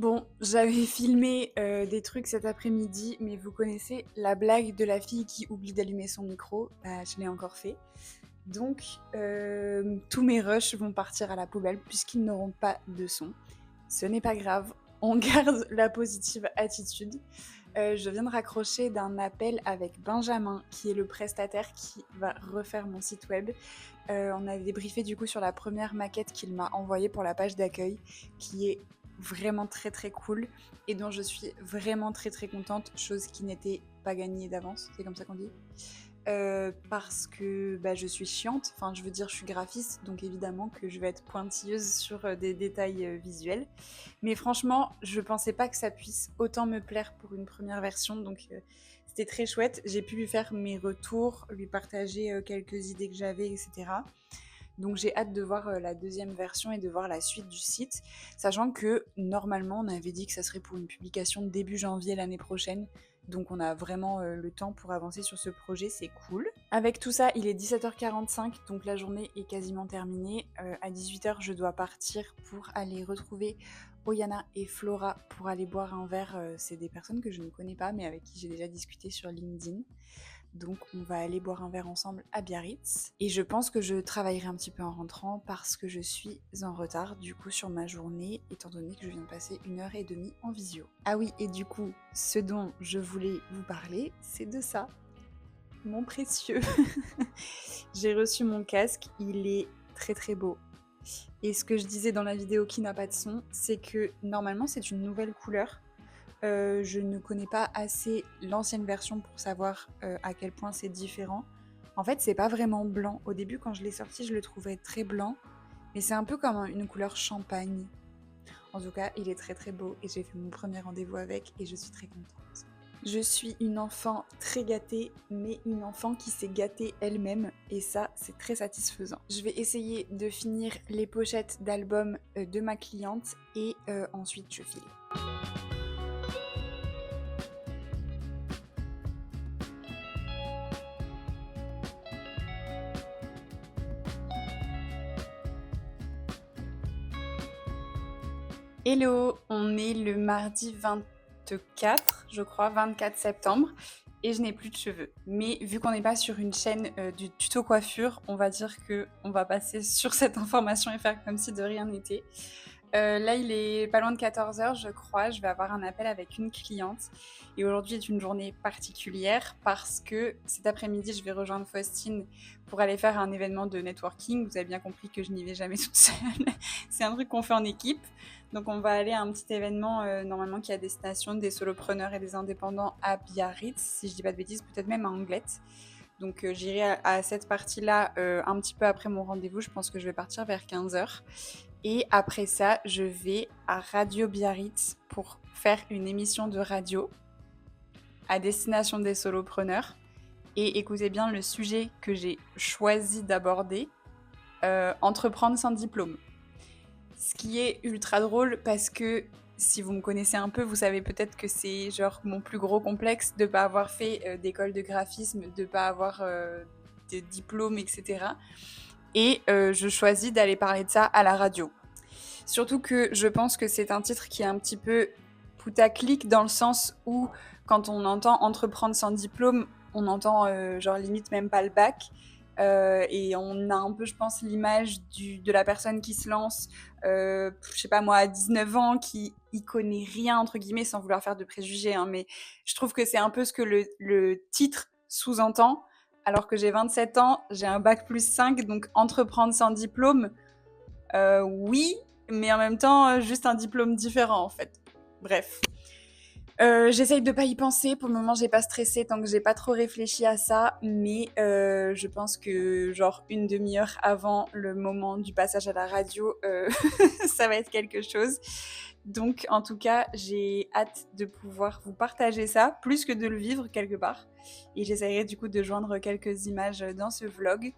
Bon, j'avais filmé des trucs cet après-midi, mais vous connaissez la blague de la fille qui oublie d'allumer son micro? Bah, je l'ai encore fait. Donc, tous mes rushs vont partir à la poubelle puisqu'ils n'auront pas de son. Ce n'est pas grave, on garde la positive attitude. Je viens de raccrocher d'un appel avec Benjamin, qui est le prestataire qui va refaire mon site web. On a débriefé du coup sur la première maquette qu'il m'a envoyée pour la page d'accueil, qui est vraiment très très cool et dont je suis vraiment très très contente, chose qui n'était pas gagnée d'avance, c'est comme ça qu'on dit. Parce que je suis chiante, enfin je veux dire je suis graphiste, donc évidemment que je vais être pointilleuse sur des détails visuels. Mais franchement, je pensais pas que ça puisse autant me plaire pour une première version, donc c'était très chouette. J'ai pu lui faire mes retours, lui partager quelques idées que j'avais, etc. Donc j'ai hâte de voir la deuxième version et de voir la suite du site, sachant que normalement on avait dit que ça serait pour une publication début janvier l'année prochaine. Donc on a vraiment le temps pour avancer sur ce projet, c'est cool. Avec tout ça, il est 17h45, donc la journée est quasiment terminée. À 18h, je dois partir pour aller retrouver Oyana et Flora pour aller boire un verre. C'est des personnes que je ne connais pas, mais avec qui j'ai déjà discuté sur LinkedIn. Donc on va aller boire un verre ensemble à Biarritz. Et je pense que je travaillerai un petit peu en rentrant parce que je suis en retard du coup sur ma journée, étant donné que je viens de passer 1h30 en visio. Ah oui, et du coup, ce dont je voulais vous parler, c'est de ça. Mon précieux. J'ai reçu mon casque, il est très très beau. Et ce que je disais dans la vidéo qui n'a pas de son, c'est que normalement c'est une nouvelle couleur. Je ne connais pas assez l'ancienne version pour savoir à quel point c'est différent. En fait, c'est pas vraiment blanc. Au début, quand je l'ai sorti, je le trouvais très blanc, mais c'est un peu comme une couleur champagne. En tout cas, il est très très beau et j'ai fait mon premier rendez-vous avec et je suis très contente. Je suis une enfant très gâtée, mais une enfant qui s'est gâtée elle-même et ça, c'est très satisfaisant. Je vais essayer de finir les pochettes d'albums de ma cliente et ensuite je file. Hello, on est le mardi 24, je crois, 24 septembre, et je n'ai plus de cheveux. Mais vu qu'on n'est pas sur une chaîne du tuto coiffure, on va dire que on va passer sur cette information et faire comme si de rien n'était. Là, il est pas loin de 14h, je crois. Je vais avoir un appel avec une cliente. Et aujourd'hui est une journée particulière parce que cet après-midi, je vais rejoindre Faustine pour aller faire un événement de networking. Vous avez bien compris que je n'y vais jamais toute seule. C'est un truc qu'on fait en équipe. Donc, on va aller à un petit événement, normalement, qui est à destination des solopreneurs et des indépendants à Biarritz, si je dis pas de bêtises, peut-être même à Anglet. Donc j'irai à cette partie-là un petit peu après mon rendez-vous. Je pense que je vais partir vers 15h. Et après ça, je vais à Radio Biarritz pour faire une émission de radio à destination des solopreneurs. Et écoutez bien le sujet que j'ai choisi d'aborder, entreprendre sans diplôme. Ce qui est ultra drôle parce que si vous me connaissez un peu, vous savez peut-être que c'est genre mon plus gros complexe de pas avoir fait d'école de graphisme, de pas avoir de diplôme, etc. Et je choisis d'aller parler de ça à la radio. Surtout que je pense que c'est un titre qui est un petit peu putaclic dans le sens où quand on entend entreprendre sans diplôme, on entend genre limite même pas le bac. Et on a un peu, je pense, l'image de la personne qui se lance, je sais pas moi, à 19 ans, qui y connaît rien, entre guillemets, sans vouloir faire de préjugés, hein, mais je trouve que c'est un peu ce que le titre sous-entend, alors que j'ai 27 ans, j'ai un bac plus 5, donc entreprendre sans diplôme, oui, mais en même temps, juste un diplôme différent, en fait. Bref. J'essaye de pas y penser. Pour le moment, j'ai pas stressé tant que j'ai pas trop réfléchi à ça. Mais je pense que genre une demi-heure avant le moment du passage à la radio, ça va être quelque chose. Donc en tout cas, j'ai hâte de pouvoir vous partager ça, plus que de le vivre quelque part. Et j'essaierai du coup de joindre quelques images dans ce vlog.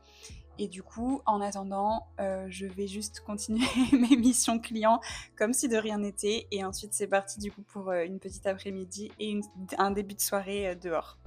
Et du coup, en attendant, je vais juste continuer mes missions clients comme si de rien n'était. Et ensuite, c'est parti du coup pour une petite après-midi et un début de soirée dehors.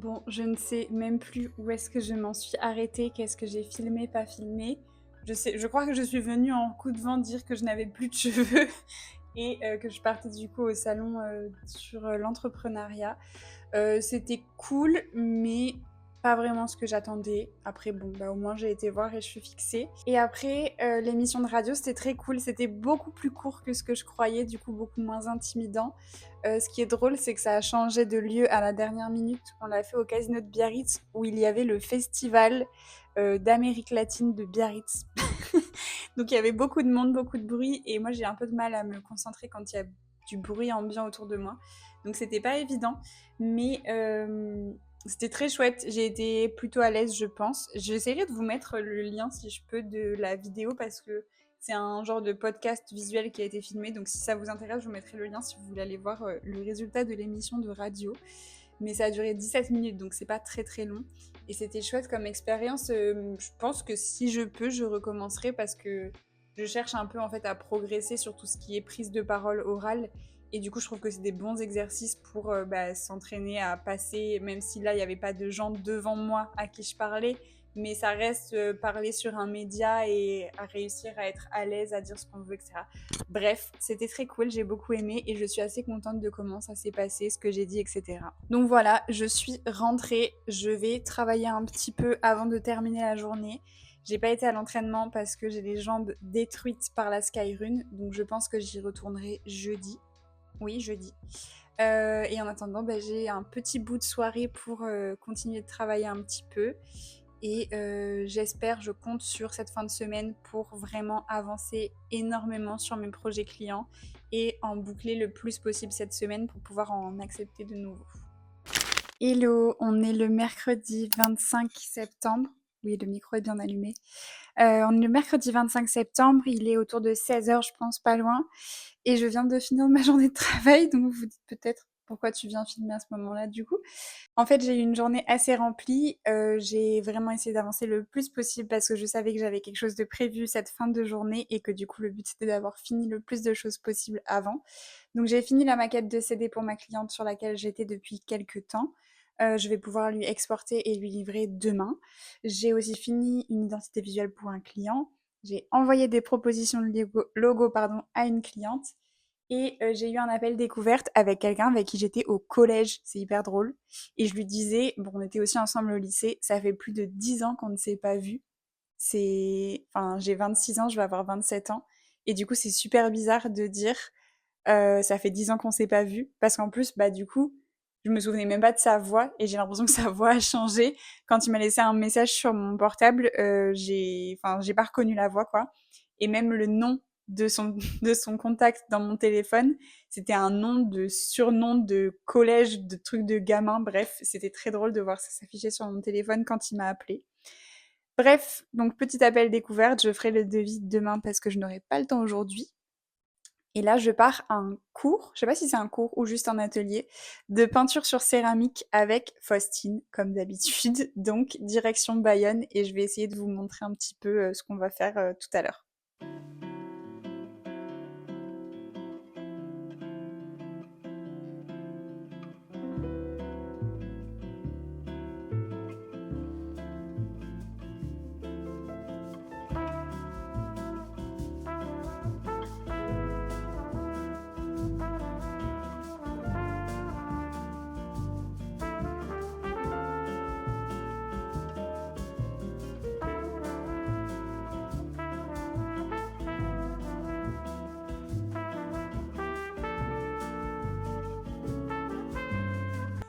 Bon, je ne sais même plus où est-ce que je m'en suis arrêtée, qu'est-ce que j'ai filmé, pas filmé. Je crois que je suis venue en coup de vent dire que je n'avais plus de cheveux et que je partais du coup au salon sur l'entrepreneuriat. C'était cool, mais pas vraiment ce que j'attendais. Après, bon, bah, au moins j'ai été voir et je suis fixée. Et après, l'émission de radio, c'était très cool. C'était beaucoup plus court que ce que je croyais, du coup beaucoup moins intimidant. Ce qui est drôle, c'est que ça a changé de lieu à la dernière minute. On l'a fait au Casino de Biarritz, où il y avait le festival d'Amérique latine de Biarritz. Donc il y avait beaucoup de monde, beaucoup de bruit, et moi j'ai un peu de mal à me concentrer quand il y a du bruit ambiant autour de moi. Donc c'était pas évident, mais c'était très chouette. J'ai été plutôt à l'aise, je pense. J'essaierai de vous mettre le lien, si je peux, de la vidéo, parce que c'est un genre de podcast visuel qui a été filmé. Donc si ça vous intéresse, je vous mettrai le lien si vous voulez aller voir le résultat de l'émission de radio. Mais ça a duré 17 minutes, donc c'est pas très très long. Et c'était chouette comme expérience. Je pense que si je peux, je recommencerai parce que je cherche un peu en fait à progresser sur tout ce qui est prise de parole orale. Et du coup, je trouve que c'est des bons exercices pour s'entraîner à passer, même si là, il n'y avait pas de gens devant moi à qui je parlais, mais ça reste parler sur un média et à réussir à être à l'aise, à dire ce qu'on veut, etc. Bref, c'était très cool, j'ai beaucoup aimé et je suis assez contente de comment ça s'est passé, ce que j'ai dit, etc. Donc voilà, je suis rentrée, je vais travailler un petit peu avant de terminer la journée. J'ai pas été à l'entraînement parce que j'ai les jambes détruites par la Skyrun, donc je pense que j'y retournerai jeudi. Oui, jeudi. Et en attendant, j'ai un petit bout de soirée pour continuer de travailler un petit peu. Et j'espère, je compte sur cette fin de semaine pour vraiment avancer énormément sur mes projets clients et en boucler le plus possible cette semaine pour pouvoir en accepter de nouveau. Hello, on est le mercredi 25 septembre. Oui, le micro est bien allumé. On est le mercredi 25 septembre, il est autour de 16h, je pense, pas loin. Et je viens de finir ma journée de travail, donc vous vous dites peut-être pourquoi tu viens filmer à ce moment-là du coup. En fait, j'ai eu une journée assez remplie. J'ai vraiment essayé d'avancer le plus possible parce que je savais que j'avais quelque chose de prévu cette fin de journée et que du coup, le but c'était d'avoir fini le plus de choses possible avant. Donc, j'ai fini la maquette de CD pour ma cliente sur laquelle j'étais depuis quelques temps. Je vais pouvoir lui exporter et lui livrer demain. J'ai aussi fini une identité visuelle pour un client. J'ai envoyé des propositions de logo à une cliente. Et j'ai eu un appel découverte avec quelqu'un avec qui j'étais au collège, c'est hyper drôle. Et je lui disais, bon, on était aussi ensemble au lycée, ça fait plus de 10 ans qu'on ne s'est pas vus. Enfin, j'ai 26 ans, je vais avoir 27 ans. Et du coup, c'est super bizarre de dire, ça fait 10 ans qu'on s'est pas vus. Parce qu'en plus, du coup, je me souvenais même pas de sa voix et j'ai l'impression que sa voix a changé. Quand il m'a laissé un message sur mon portable, j'ai pas reconnu la voix, quoi. Et même le nom de son, de son contact dans mon téléphone, c'était un nom de surnom de collège, de truc de gamin. Bref, c'était très drôle de voir ça s'afficher sur mon téléphone quand il m'a appelé. Bref, donc petit appel découverte, je ferai le devis demain parce que je n'aurai pas le temps aujourd'hui. Et là, je pars à un cours, je sais pas si c'est un cours ou juste un atelier, de peinture sur céramique avec Faustine, comme d'habitude. Donc, direction Bayonne, et je vais essayer de vous montrer un petit peu ce qu'on va faire tout à l'heure.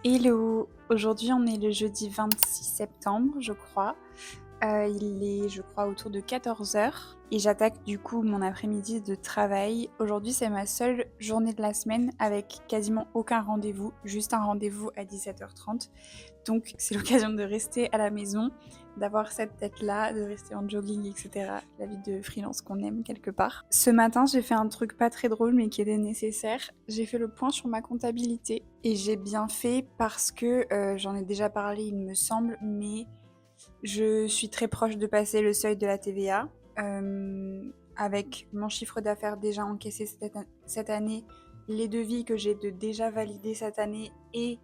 Hello! Aujourd'hui, on est le jeudi 26 septembre, je crois. Il est, je crois, autour de 14h et j'attaque du coup mon après-midi de travail. Aujourd'hui, c'est ma seule journée de la semaine avec quasiment aucun rendez-vous, juste un rendez-vous à 17h30. Donc, c'est l'occasion de rester à la maison, d'avoir cette tête-là, de rester en jogging, etc. La vie de freelance qu'on aime quelque part. Ce matin, j'ai fait un truc pas très drôle mais qui était nécessaire. J'ai fait le point sur ma comptabilité et j'ai bien fait parce que j'en ai déjà parlé, il me semble, mais je suis très proche de passer le seuil de la TVA. Avec mon chiffre d'affaires déjà encaissé cette année, les devis que j'ai déjà validés cette année et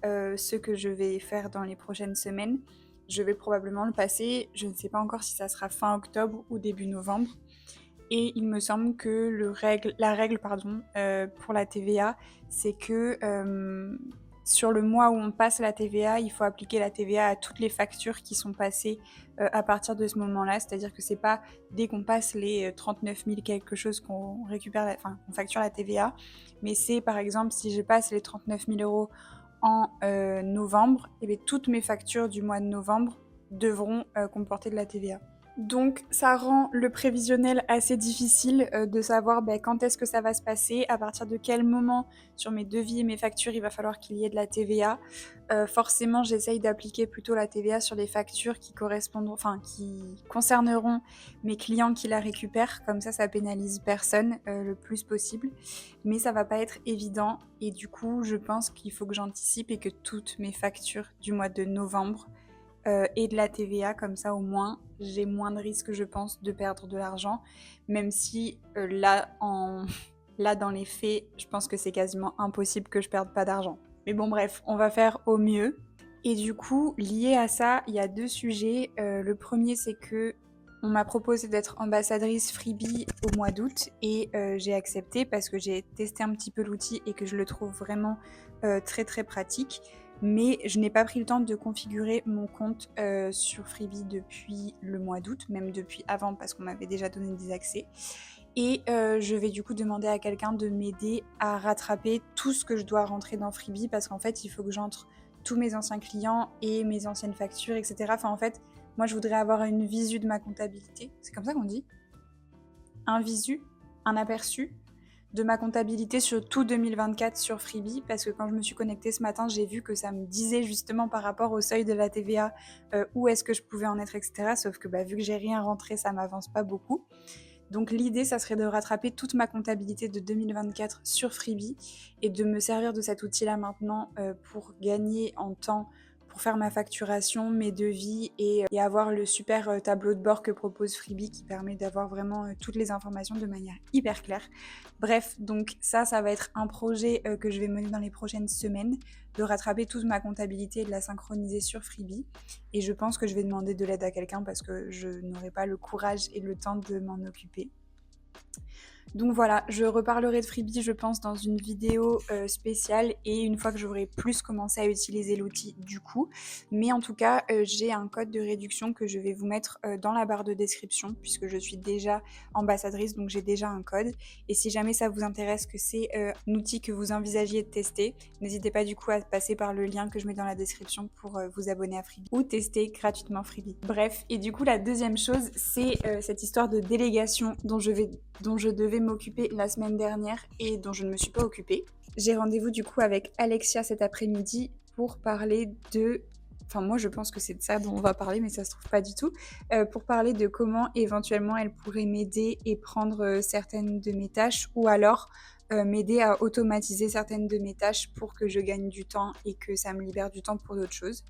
ce que je vais faire dans les prochaines semaines, je vais probablement le passer. Je ne sais pas encore si ça sera fin octobre ou début novembre. Et il me semble que la règle pour la TVA, c'est que sur le mois où on passe la TVA, il faut appliquer la TVA à toutes les factures qui sont passées à partir de ce moment-là. C'est-à-dire que c'est pas dès qu'on passe les 39 000 quelque chose qu'on qu'on facture la TVA, mais c'est par exemple si je passe les 39 000 euros en novembre, et bien toutes mes factures du mois de novembre devront comporter de la TVA. Donc ça rend le prévisionnel assez difficile de savoir quand est-ce que ça va se passer, à partir de quel moment sur mes devis et mes factures il va falloir qu'il y ait de la TVA. Forcément j'essaye d'appliquer plutôt la TVA sur les factures qui concerneront mes clients qui la récupèrent, comme ça pénalise personne le plus possible. Mais ça va pas être évident et du coup je pense qu'il faut que j'anticipe et que toutes mes factures du mois de novembre et de la TVA, comme ça au moins j'ai moins de risques je pense de perdre de l'argent, même si là dans les faits je pense que c'est quasiment impossible que je perde pas d'argent. Mais bon bref, on va faire au mieux. Et du coup lié à ça il y a deux sujets. Le premier c'est que on m'a proposé d'être ambassadrice Freebie au mois d'août et j'ai accepté parce que j'ai testé un petit peu l'outil et que je le trouve vraiment très très pratique. Mais je n'ai pas pris le temps de configurer mon compte sur Freebie depuis le mois d'août, même depuis avant parce qu'on m'avait déjà donné des accès. Et je vais du coup demander à quelqu'un de m'aider à rattraper tout ce que je dois rentrer dans Freebie parce qu'en fait il faut que j'entre tous mes anciens clients et mes anciennes factures, etc. Enfin en fait, moi je voudrais avoir une visu de ma comptabilité. C'est comme ça qu'on dit ? Un visu, un aperçu de ma comptabilité sur tout 2024 sur Freebie, parce que quand je me suis connectée ce matin, j'ai vu que ça me disait justement par rapport au seuil de la TVA où est-ce que je pouvais en être, etc. Sauf que vu que j'ai rien rentré, ça m'avance pas beaucoup. Donc l'idée, ça serait de rattraper toute ma comptabilité de 2024 sur Freebie et de me servir de cet outil-là maintenant pour gagner en temps, pour faire ma facturation, mes devis et avoir le super tableau de bord que propose Freebie qui permet d'avoir vraiment toutes les informations de manière hyper claire. Bref, donc ça va être un projet que je vais mener dans les prochaines semaines, de rattraper toute ma comptabilité et de la synchroniser sur Freebie. Et je pense que je vais demander de l'aide à quelqu'un parce que je n'aurai pas le courage et le temps de m'en occuper. Donc voilà, je reparlerai de Freebie, je pense, dans une vidéo spéciale et une fois que j'aurai plus commencé à utiliser l'outil du coup. Mais en tout cas, j'ai un code de réduction que je vais vous mettre dans la barre de description puisque je suis déjà ambassadrice, donc j'ai déjà un code. Et si jamais ça vous intéresse, que c'est un outil que vous envisagiez de tester, n'hésitez pas du coup à passer par le lien que je mets dans la description pour vous abonner à Freebie ou tester gratuitement Freebie. Bref, et du coup la deuxième chose, c'est cette histoire de délégation dont je devais m'occuper la semaine dernière et dont je ne me suis pas occupée. J'ai rendez-vous du coup avec Alexia cet après-midi pour parler de... Enfin moi je pense que c'est de ça dont on va parler mais ça se trouve pas du tout. Pour parler de comment éventuellement elle pourrait m'aider et prendre certaines de mes tâches ou alors m'aider à automatiser certaines de mes tâches pour que je gagne du temps et que ça me libère du temps pour d'autres choses.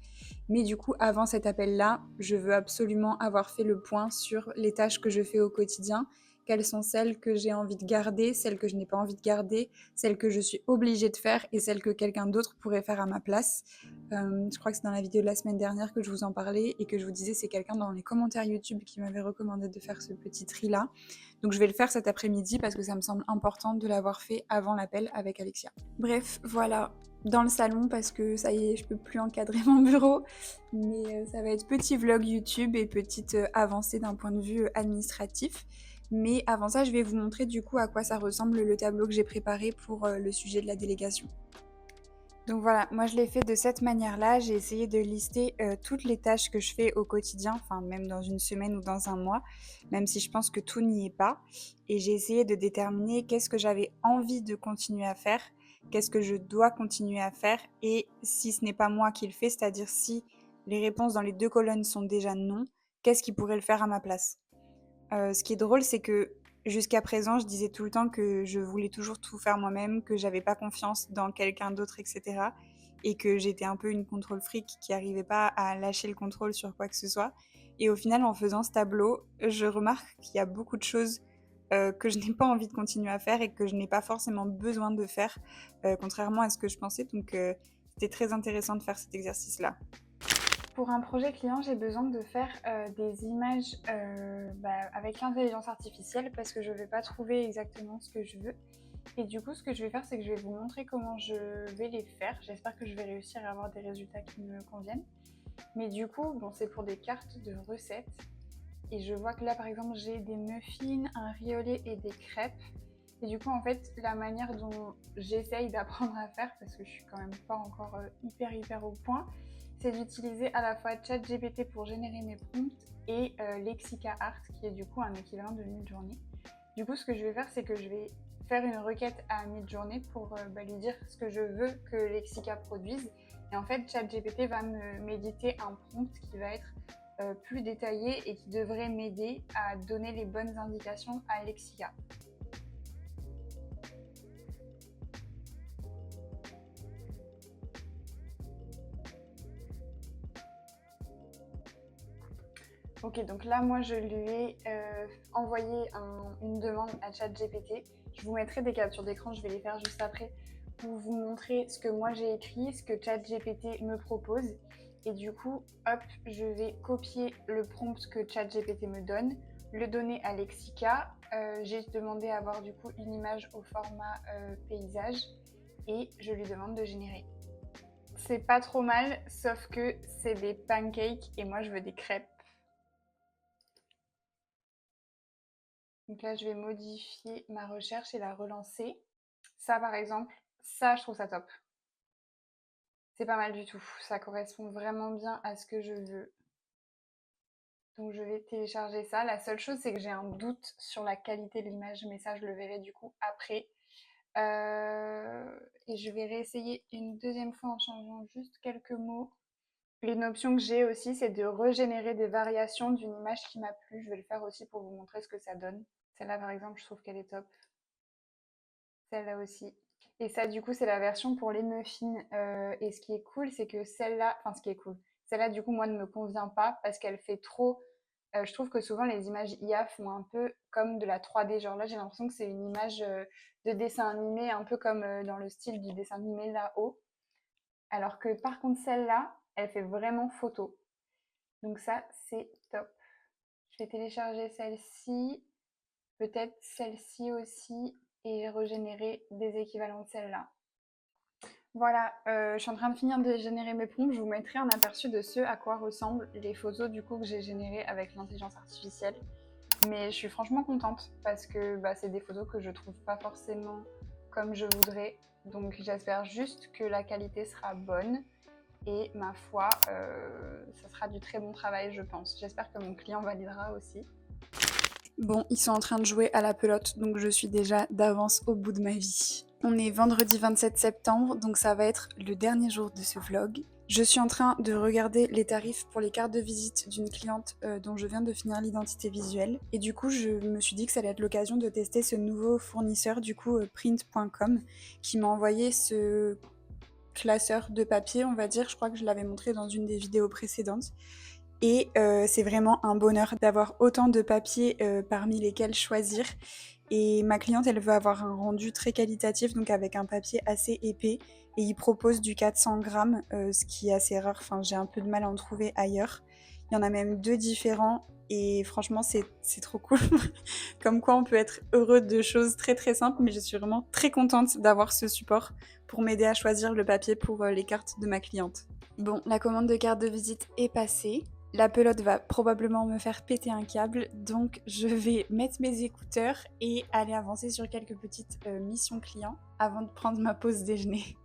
Mais du coup, avant cet appel-là, je veux absolument avoir fait le point sur les tâches que je fais au quotidien, quelles sont celles que j'ai envie de garder, celles que je n'ai pas envie de garder, celles que je suis obligée de faire et celles que quelqu'un d'autre pourrait faire à ma place. Je crois que c'est dans la vidéo de la semaine dernière que je vous en parlais et que je vous disais c'est quelqu'un dans les commentaires YouTube qui m'avait recommandé de faire ce petit tri-là. Donc je vais le faire cet après-midi parce que ça me semble important de l'avoir fait avant l'appel avec Alexia. Bref, voilà, dans le salon parce que ça y est, je peux plus encadrer mon bureau, mais ça va être petit vlog YouTube et petite avancée d'un point de vue administratif. Mais avant ça, je vais vous montrer du coup à quoi ça ressemble le tableau que j'ai préparé pour le sujet de la délégation. Donc voilà, moi je l'ai fait de cette manière-là, j'ai essayé de lister toutes les tâches que je fais au quotidien, enfin même dans une semaine ou dans un mois, même si je pense que tout n'y est pas. Et j'ai essayé de déterminer qu'est-ce que j'avais envie de continuer à faire, qu'est-ce que je dois continuer à faire, et si ce n'est pas moi qui le fais, c'est-à-dire si les réponses dans les deux colonnes sont déjà non, qu'est-ce qui pourrait le faire à ma place. Ce qui est drôle, c'est que jusqu'à présent, je disais tout le temps que je voulais toujours tout faire moi-même, que j'avais pas confiance dans quelqu'un d'autre, etc. Et que j'étais un peu une contrôle freak qui arrivait pas à lâcher le contrôle sur quoi que ce soit. Et au final, en faisant ce tableau, je remarque qu'il y a beaucoup de choses que je n'ai pas envie de continuer à faire et que je n'ai pas forcément besoin de faire, contrairement à ce que je pensais. Donc c'était très intéressant de faire cet exercice-là. Pour un projet client, j'ai besoin de faire des images avec l'intelligence artificielle parce que je ne vais pas trouver exactement ce que je veux. Et du coup, ce que je vais faire, c'est que je vais vous montrer comment je vais les faire. J'espère que je vais réussir à avoir des résultats qui me conviennent. Mais du coup, bon, c'est pour des cartes de recettes. Et je vois que là, par exemple, j'ai des muffins, un riolet et des crêpes. Et du coup, en fait, la manière dont j'essaye d'apprendre à faire, parce que je suis quand même pas encore hyper au point, c'est d'utiliser à la fois ChatGPT pour générer mes prompts et Lexica Art, qui est du coup un équivalent de Midjourney. Du coup, ce que je vais faire, c'est que je vais faire une requête à Midjourney pour lui dire ce que je veux que Lexica produise. Et en fait, ChatGPT va m'éditer un prompt qui va être plus détaillé et qui devrait m'aider à donner les bonnes indications à Lexica. Ok, donc là, moi, je lui ai envoyé une demande à ChatGPT. Je vous mettrai des captures d'écran, je vais les faire juste après, pour vous montrer ce que moi j'ai écrit, ce que ChatGPT me propose. Et du coup, hop, je vais copier le prompt que ChatGPT me donne, le donner à Lexica. J'ai demandé à avoir du coup une image au format paysage et je lui demande de générer. C'est pas trop mal, sauf que c'est des pancakes et moi je veux des crêpes. Donc là, je vais modifier ma recherche et la relancer. Ça, par exemple, ça, je trouve ça top. C'est pas mal du tout. Ça correspond vraiment bien à ce que je veux. Donc, je vais télécharger ça. La seule chose, c'est que j'ai un doute sur la qualité de l'image, mais ça, je le verrai du coup après. Et je vais réessayer une deuxième fois en changeant juste quelques mots. Une option que j'ai aussi, c'est de régénérer des variations d'une image qui m'a plu. Je vais le faire aussi pour vous montrer ce que ça donne. Celle-là, par exemple, je trouve qu'elle est top. Celle-là aussi. Et ça, du coup, c'est la version pour les muffins. Et ce qui est cool, c'est que celle-là, enfin, ce qui est cool, celle-là, du coup, moi, ne me convient pas parce qu'elle fait trop. Je trouve que souvent, les images IA font un peu comme de la 3D. Genre là, j'ai l'impression que c'est une image de dessin animé, un peu comme dans le style du dessin animé là-haut. Alors que par contre, celle-là, elle fait vraiment photo. Donc ça, c'est top. Je vais télécharger celle-ci, peut-être celle-ci aussi, et régénérer des équivalents de celle-là. Voilà, je suis en train de finir de générer mes prompts. Je vous mettrai un aperçu de ce à quoi ressemblent les photos du coup que j'ai générées avec l'intelligence artificielle. Mais je suis franchement contente parce que c'est des photos que je trouve pas forcément comme je voudrais. Donc j'espère juste que la qualité sera bonne et ma foi, ça sera du très bon travail je pense. J'espère que mon client validera aussi. Bon, ils sont en train de jouer à la pelote, donc je suis déjà d'avance au bout de ma vie. On est vendredi 27 septembre, donc ça va être le dernier jour de ce vlog. Je suis en train de regarder les tarifs pour les cartes de visite d'une cliente dont je viens de finir l'identité visuelle. Et du coup, je me suis dit que ça allait être l'occasion de tester ce nouveau fournisseur, du coup print.com, qui m'a envoyé ce classeur de papier, on va dire. Je crois que je l'avais montré dans une des vidéos précédentes. Et c'est vraiment un bonheur d'avoir autant de papiers parmi lesquels choisir. Et ma cliente, elle veut avoir un rendu très qualitatif, donc avec un papier assez épais. Et il propose du 400 grammes, ce qui est assez rare. Enfin, j'ai un peu de mal à en trouver ailleurs. Il y en a même 2 différents. Et franchement, c'est trop cool. Comme quoi, on peut être heureux de choses très très simples. Mais je suis vraiment très contente d'avoir ce support pour m'aider à choisir le papier pour les cartes de ma cliente. Bon, la commande de carte de visite est passée. La pelote va probablement me faire péter un câble, donc je vais mettre mes écouteurs et aller avancer sur quelques petites missions clients avant de prendre ma pause déjeuner.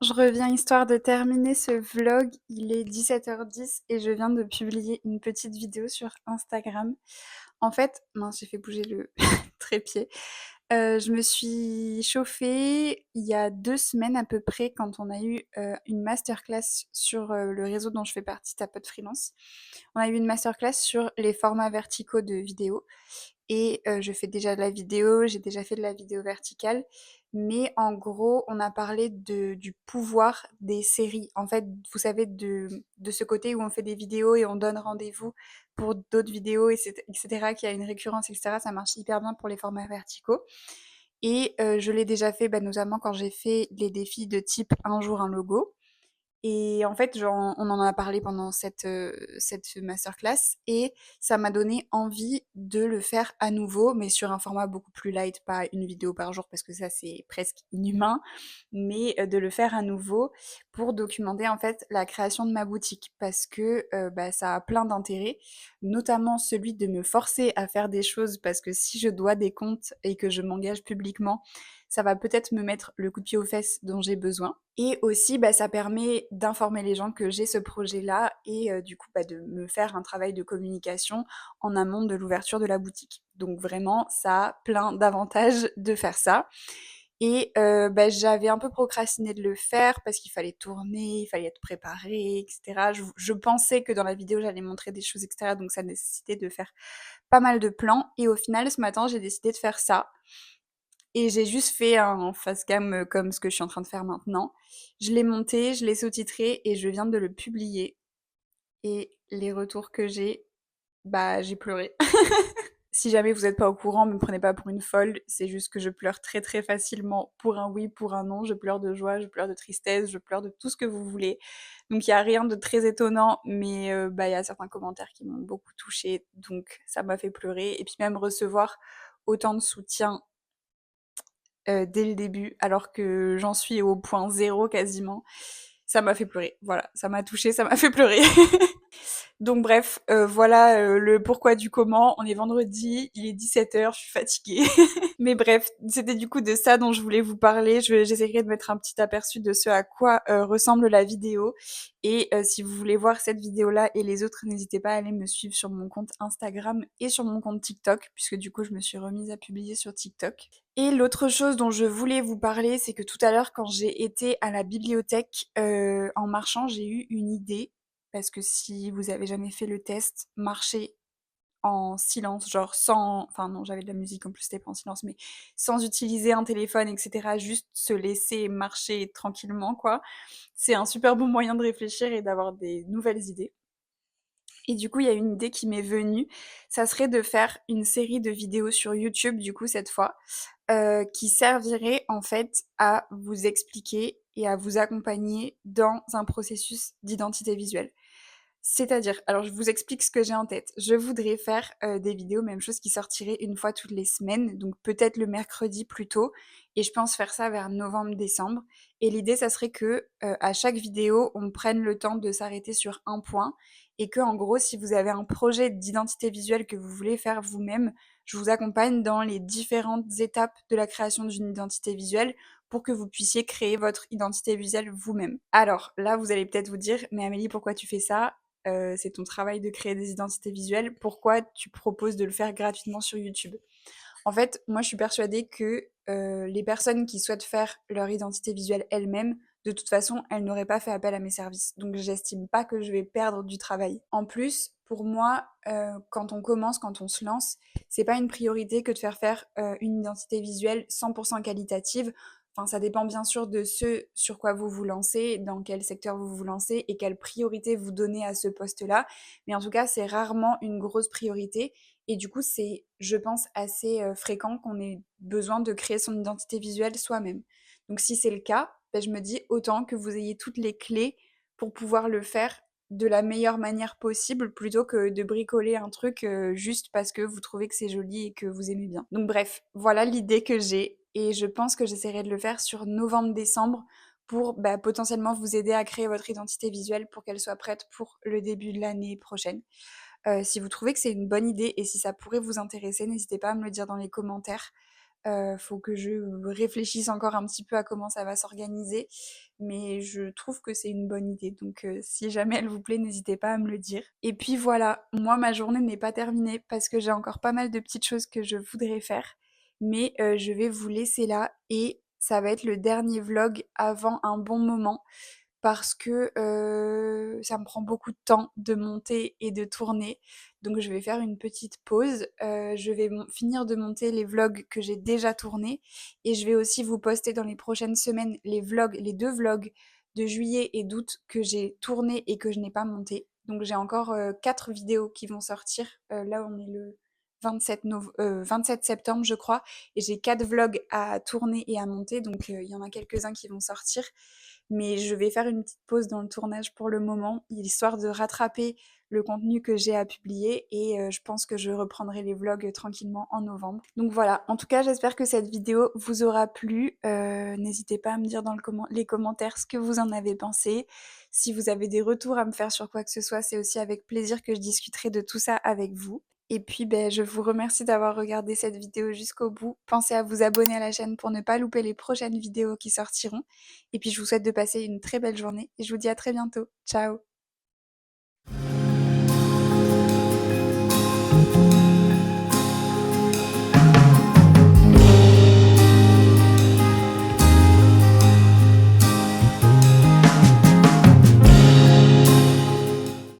je reviens histoire de terminer ce vlog. Il est 17h10 et je viens de publier une petite vidéo sur Instagram. En fait, mince, j'ai fait bouger le trépied. Je me suis chauffée il y a 2 semaines à peu près quand on a eu, une masterclass sur, le réseau dont je fais partie, Tapote Freelance. On a eu une masterclass sur les formats verticaux de vidéos et je fais déjà de la vidéo, j'ai déjà fait de la vidéo verticale, mais en gros, on a parlé du pouvoir des séries. En fait, vous savez, de ce côté où on fait des vidéos et on donne rendez-vous pour d'autres vidéos, et cetera, qu'il y a une récurrence, et cetera. Ça marche hyper bien pour les formats verticaux et je l'ai déjà fait, bah, notamment quand j'ai fait les défis de type un jour un logo. Et en fait, genre, on en a parlé pendant cette masterclass et ça m'a donné envie de le faire à nouveau, mais sur un format beaucoup plus light, pas une vidéo par jour parce que ça c'est presque inhumain, mais de le faire à nouveau pour documenter en fait la création de ma boutique parce que bah, ça a plein d'intérêts, notamment celui de me forcer à faire des choses parce que si je dois des comptes et que je m'engage publiquement, ça va peut-être me mettre le coup de pied aux fesses dont j'ai besoin. Et aussi, bah, ça permet d'informer les gens que j'ai ce projet-là et du coup, bah, de me faire un travail de communication en amont de l'ouverture de la boutique. Donc vraiment, ça a plein d'avantages de faire ça. Et bah, j'avais un peu procrastiné de le faire parce qu'il fallait tourner, il fallait être préparé, et cetera. Je pensais que dans la vidéo, j'allais montrer des choses, et cetera. Donc ça nécessitait de faire pas mal de plans. Et au final, ce matin, j'ai décidé de faire ça. Et j'ai juste fait un face cam comme ce que je suis en train de faire maintenant. Je l'ai monté, je l'ai sous-titré et je viens de le publier. Et les retours que j'ai, bah j'ai pleuré. Si jamais vous n'êtes pas au courant, me prenez pas pour une folle, c'est juste que je pleure très très facilement pour un oui, pour un non. Je pleure de joie, je pleure de tristesse, je pleure de tout ce que vous voulez. Donc il y a rien de très étonnant, mais bah il y a certains commentaires qui m'ont beaucoup touchée, donc ça m'a fait pleurer. Et puis même recevoir autant de soutien dès le début, alors que j'en suis au point zéro quasiment. Ça m'a fait pleurer. Voilà, ça m'a touchée, ça m'a fait pleurer. Donc bref, voilà le pourquoi du comment. On est vendredi, il est 17h, je suis fatiguée. Mais bref, c'était du coup de ça dont je voulais vous parler. J'essaierai de mettre un petit aperçu de ce à quoi ressemble la vidéo. Et si vous voulez voir cette vidéo-là et les autres, n'hésitez pas à aller me suivre sur mon compte Instagram et sur mon compte TikTok, puisque du coup je me suis remise à publier sur TikTok. Et l'autre chose dont je voulais vous parler, c'est que tout à l'heure, quand j'ai été à la bibliothèque, en marchant, j'ai eu une idée. Parce que si vous avez jamais fait le test, marcher en silence, genre sans... Enfin non, j'avais de la musique en plus, c'était pas en silence, mais sans utiliser un téléphone, etc. Juste se laisser marcher tranquillement, quoi. C'est un super bon moyen de réfléchir et d'avoir des nouvelles idées. Et du coup, il y a une idée qui m'est venue, ça serait de faire une série de vidéos sur YouTube, du coup, cette fois, qui servirait en fait à vous expliquer et à vous accompagner dans un processus d'identité visuelle. C'est-à-dire, alors je vous explique ce que j'ai en tête. Je voudrais faire des vidéos, même chose, qui sortiraient une fois toutes les semaines, donc peut-être le mercredi plus tôt, et je pense faire ça vers novembre-décembre. Et l'idée, ça serait que à chaque vidéo, on prenne le temps de s'arrêter sur un point, et que en gros, si vous avez un projet d'identité visuelle que vous voulez faire vous-même, je vous accompagne dans les différentes étapes de la création d'une identité visuelle pour que vous puissiez créer votre identité visuelle vous-même. Alors là, vous allez peut-être vous dire, mais Amélie, pourquoi tu fais ça? C'est ton travail de créer des identités visuelles, pourquoi tu proposes de le faire gratuitement sur YouTube? En fait, moi je suis persuadée que les personnes qui souhaitent faire leur identité visuelle elles-mêmes, de toute façon, elles n'auraient pas fait appel à mes services. Donc j'estime pas que je vais perdre du travail. En plus, pour moi, quand on commence, quand on se lance, c'est pas une priorité que de faire une identité visuelle 100% qualitative. Enfin, ça dépend bien sûr de ce sur quoi vous vous lancez, dans quel secteur vous vous lancez et quelle priorité vous donnez à ce poste-là. Mais en tout cas, c'est rarement une grosse priorité. Et du coup, c'est, je pense, assez fréquent qu'on ait besoin de créer son identité visuelle soi-même. Donc si c'est le cas, ben, je me dis autant que vous ayez toutes les clés pour pouvoir le faire de la meilleure manière possible plutôt que de bricoler un truc juste parce que vous trouvez que c'est joli et que vous aimez bien. Donc bref, voilà l'idée que j'ai et je pense que j'essaierai de le faire sur novembre-décembre pour bah, potentiellement vous aider à créer votre identité visuelle pour qu'elle soit prête pour le début de l'année prochaine. Si vous trouvez que c'est une bonne idée et si ça pourrait vous intéresser, n'hésitez pas à me le dire dans les commentaires. Faut que je réfléchisse encore un petit peu à comment ça va s'organiser, mais je trouve que c'est une bonne idée. Donc si jamais elle vous plaît, n'hésitez pas à me le dire. Et puis voilà, moi ma journée n'est pas terminée parce que j'ai encore pas mal de petites choses que je voudrais faire, mais je vais vous laisser là et ça va être le dernier vlog avant un bon moment parce que ça me prend beaucoup de temps de monter et de tourner. Donc je vais faire une petite pause. Je vais finir de monter les vlogs que j'ai déjà tournés et je vais aussi vous poster dans les prochaines semaines les vlogs, les 2 vlogs de juillet et d'août que j'ai tournés et que je n'ai pas montés. Donc j'ai encore 4 vidéos qui vont sortir. Là on est le 27 septembre je crois et j'ai 4 vlogs à tourner et à monter. Donc il y en a quelques-uns qui vont sortir. Mais je vais faire une petite pause dans le tournage pour le moment, histoire de rattraper le contenu que j'ai à publier et je pense que je reprendrai les vlogs tranquillement en novembre. Donc voilà, en tout cas j'espère que cette vidéo vous aura plu. N'hésitez pas à me dire dans les commentaires ce que vous en avez pensé. Si vous avez des retours à me faire sur quoi que ce soit, c'est aussi avec plaisir que je discuterai de tout ça avec vous. Et puis je vous remercie d'avoir regardé cette vidéo jusqu'au bout. Pensez à vous abonner à la chaîne pour ne pas louper les prochaines vidéos qui sortiront. Et puis je vous souhaite de passer une très belle journée et je vous dis à très bientôt. Ciao!